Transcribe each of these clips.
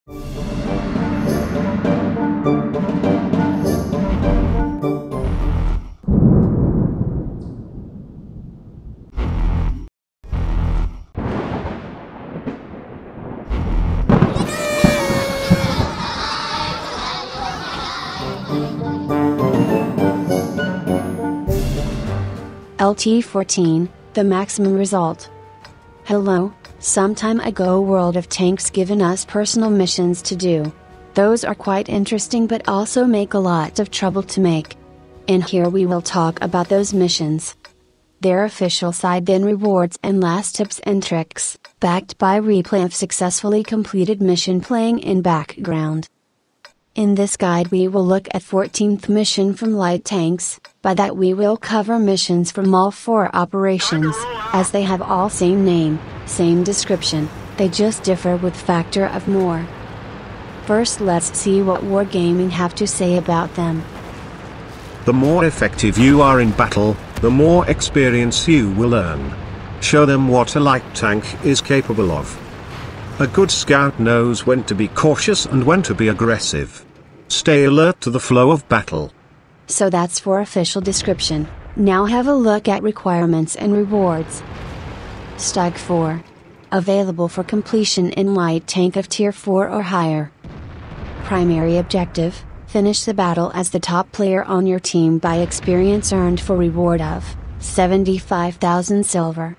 LT-14, the maximum result. Hello, some time ago World of Tanks given us personal missions to do. Those are quite interesting but also make a lot of trouble to make. In here we will talk about those missions. Their official side, then rewards and last tips and tricks, backed by replay of successfully completed mission playing in background. In this guide we will look at 14th mission from light tanks. By that we will cover missions from all 4 operations, as they have all same name, same description, they just differ with factor of more. First let's see what Wargaming have to say about them. The more effective you are in battle, the more experience you will earn. Show them what a light tank is capable of. A good scout knows when to be cautious and when to be aggressive. Stay alert to the flow of battle. So that's for official description. Now have a look at requirements and rewards. Stag 4. Available for completion in light tank of tier 4 or higher. Primary objective, finish the battle as the top player on your team by experience earned for reward of 75,000 silver.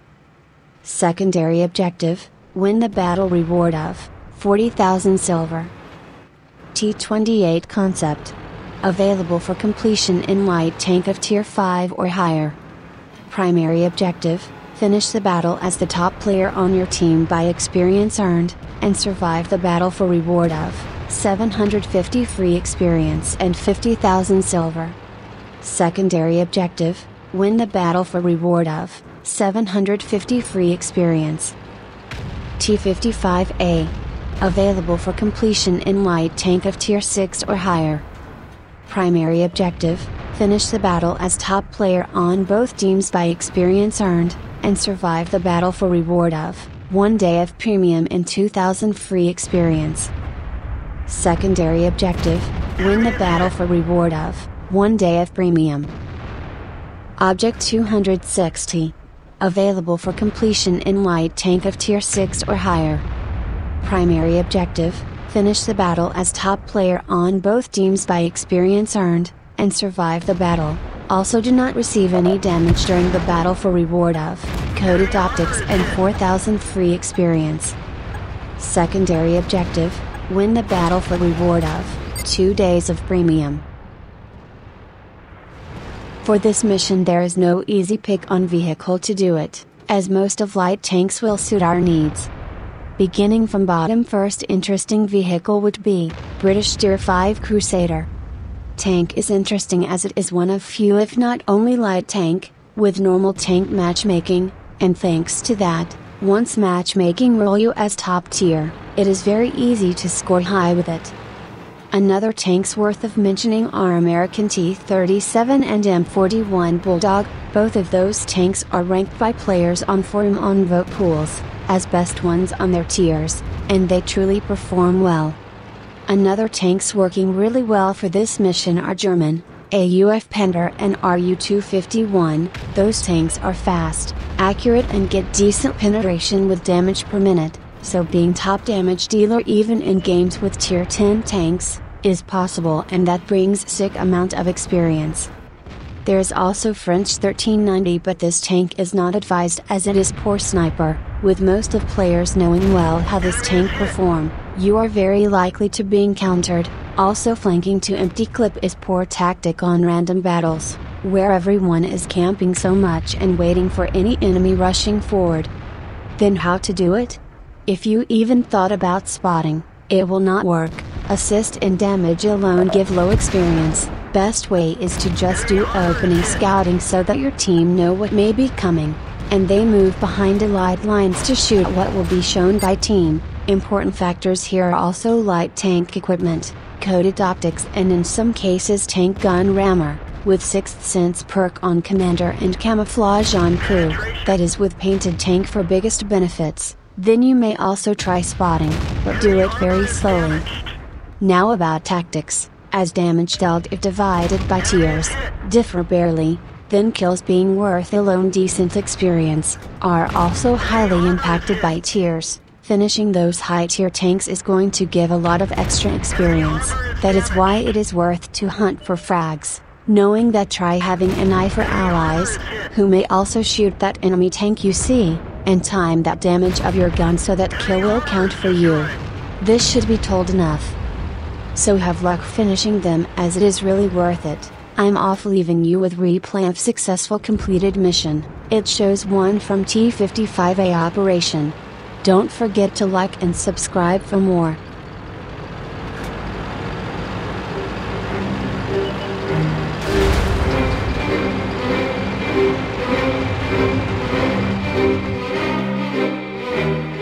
Secondary objective, win the battle reward of 40,000 silver. T-28 concept. Available for completion in light tank of tier 5 or higher. Primary objective, finish the battle as the top player on your team by experience earned, and survive the battle for reward of 750 free experience and 50,000 silver. Secondary objective, win the battle for reward of 750 free experience. T-55A. Available for completion in light tank of tier 6 or higher. Primary objective, finish the battle as top player on both teams by experience earned, and survive the battle for reward of 1 day of premium and 2,000 free experience. Secondary objective, win the battle for reward of 1 day of premium. Object 260. Available for completion in light tank of tier 6 or higher. Primary objective, finish the battle as top player on both teams by experience earned, and survive the battle. Also do not receive any damage during the battle for reward of coded optics and 4,000 free experience. Secondary objective, win the battle for reward of 2 days of premium. For this mission there is no easy pick on vehicle to do it, as most of light tanks will suit our needs. Beginning from bottom, first interesting vehicle would be British Tier 5 Crusader. Tank is interesting as it is one of few if not only light tank, with normal tank matchmaking, and thanks to that, once matchmaking roll you as top tier, it is very easy to score high with it. Another tanks worth of mentioning are American T-37 and M41 Bulldog. Both of those tanks are ranked by players on forum on vote pools as best ones on their tiers, and they truly perform well. Another tanks working really well for this mission are German, AUF Panther and RU-251. Those tanks are fast, accurate and get decent penetration with damage per minute, so being top damage dealer even in games with tier 10 tanks, is possible, and that brings sick amount of experience. There is also French 1390, but this tank is not advised as it is poor sniper. With most of players knowing well how this tank perform, you are very likely to be encountered. Also flanking to empty clip is poor tactic on random battles, where everyone is camping so much and waiting for any enemy rushing forward. Then how to do it? If you even thought about spotting, it will not work. Assist and damage alone give low experience. Best way is to just do opening scouting so that your team know what may be coming, and they move behind allied lines to shoot what will be shown by team. Important factors here are also light tank equipment, coded optics, and in some cases tank gun rammer, with 6th sense perk on commander and camouflage on crew, that is with painted tank for biggest benefits. Then you may also try spotting, but do it very slowly. Now about tactics, as damage dealt if divided by tiers, differ barely, then kills being worth alone decent experience, are also highly impacted by tiers. Finishing those high tier tanks is going to give a lot of extra experience, that is why it is worth to hunt for frags, knowing that try having an eye for allies, who may also shoot that enemy tank you see, and time that damage of your gun so that kill will count for you. This should be told enough. So have luck finishing them, as it is really worth it. I'm off, leaving you with replay of successful completed mission. It shows one from T-55A operation. Don't forget to like and subscribe for more.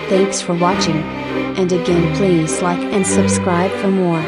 Thanks for watching. And again, please like and subscribe for more.